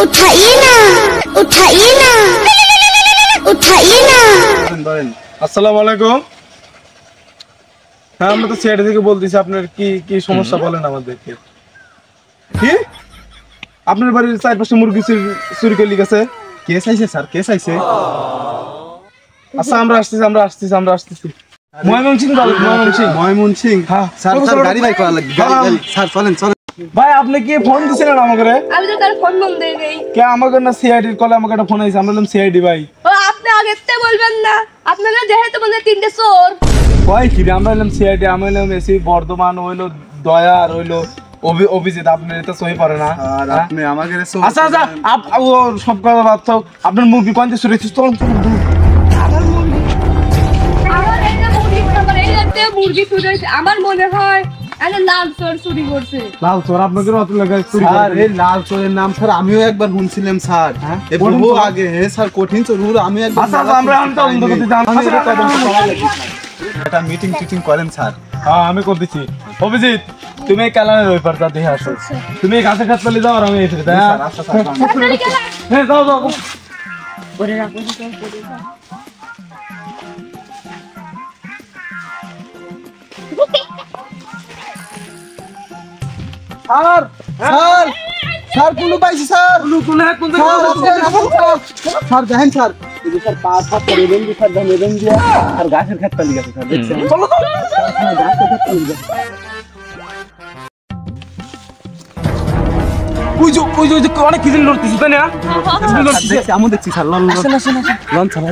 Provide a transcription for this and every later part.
उठाइए ना उठाइए ना उठाइए ना। আসসালামু আলাইকুম। হ্যাঁ, আমরা তো সিআইডি থেকে বলতেছি। আপনার কি কি সমস্যা বলেন আমাদেরকে। কি আপনার বাড়ির চারপাশে মুরগি চুরি করে লিখেছে? কেস আইছে স্যার, কেস আইছে। আচ্ছা, আমরা আসতেছি। ময়মনসিংহ ময়মনসিংহ। হ্যাঁ স্যার স্যার গাড়ি বাই করা লাগবে, গাড়ি। স্যার চলেন চলেন। ভাই, আপনি কি ফোন দিছিলেন আমাকে? আমি তো কার ফোন বন্ধ দেই নেই। কে আমাকে না সিআইডির কলে আমাকে একটা ফোন আইছে। আমরা বললাম সিআইডি ভাই। ও আপনি আগেতে বলবেন না, আপনারা যেহেতু বললেন তিনটে চোর। কয় কি রে? আমরা বললাম সিআইডি, আমরা বললাম এসি বর্ধমান, হইলো দয়া আর হইলো অভিজিৎ। আপনার এটা সহি পারে না। আর আপনি আমাকে আচ্ছা আচ্ছা, ও সব কথা বাদ দাও। আপনার মুরগি কোন দিয়ে চুরি হয়েছে? চলুন চলুন। আমার এই যে মুরগি চুরি হয়েছে, আমার মনে হয় আরে লাল চোর চুরি করছে। লাল চোর আপনাকে অত লাগায় চুরি স্যার, করে? এই লাল চোরের নাম স্যার আমিও একবার শুনছিলাম স্যার। হ্যাঁ? এ বহু আগে। হ্যাঁ স্যার, কঠিন চোর আমি একবার। আচ্ছা আচ্ছা, আমরা তদন্ত করতে যান। একটা মিটিং টিটিং করেন স্যার। হ্যাঁ, আমি করতেছি। অভিজিৎ, তুমি এই কালারের ব্যাপারটা দেখে আসো। তুমি এই গাছে খাত পেলে যাও আর আমি এই ফিরে। হ্যাঁ আচ্ছা স্যার। আপনারা কেন হ্যাঁ, যাও যাও। করে রাখো তো করে রাখো। স্যার স্যার স্যার কুলু পাইছি স্যার। কোন হ্যাঁ কোন স্যার দেখেন স্যার, এই যে স্যার পা হাত করে দেন স্যার, দেন দিয়া আর গাছের ক্ষেত পালি গেছে স্যার, দেখছেন? চলো তো। স্যার গাছের ক্ষেত পালি গেছে। ওই যে অনেক কিছু লড়তেছি, তাই না? দেখছি, আমিও দেখছি sir. Loan loan loan sir.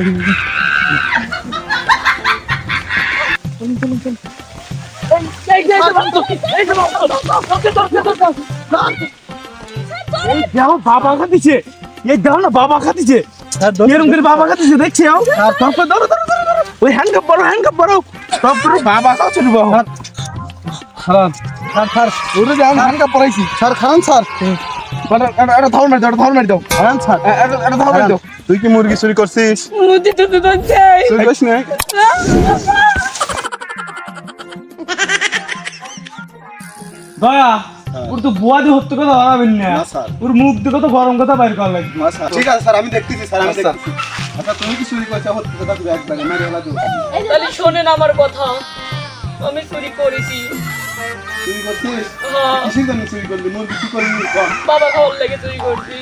এই দেখো বাবা খাতিছে। এই দেখো না, বাবা খাতিছে। এরকম করে বাবা খাতিছে, দেখছি। তারপর ধরো ধরো ধরো ধরো। ওই হ্যান্ডকাপ বড়। তারপরে বাবা খাও চুরি বাবা। খারাপ স্যার স্যার ওরে যান, হ্যান্ডকাপ পরাইছি। স্যার খান স্যার। এটা ধর মার দাও। খান স্যার। এটা ধর মার দাও। তুই কি মুরগি চুরি করছিস? মুদি তো দুধ চাই। চুরি করিস না? দয়া, ওর তো বুয়া দিয়ে হত্যা কথা ভাবেন না। না, স্যার। ওর মুখ দিয়ে তো গরম কথা বাইর করা লাগবে। ঠিক আছে স্যার, আমি দেখতেছি স্যার, আমি আচ্ছা। দেখতেছি। আচ্ছা, তুমি কি চুরি করছো? হচ্ছে কথা তুমি একবারে মেরে ফেলা দাও। তাহলে শোনেন আমার কথা, আমি চুরি করেছি। চুরি করছিস? হ্যাঁ। কিসের জন্য চুরি করলি? মুরগি কি করলি? বাবা খাওয়ার লেগে চুরি করছি।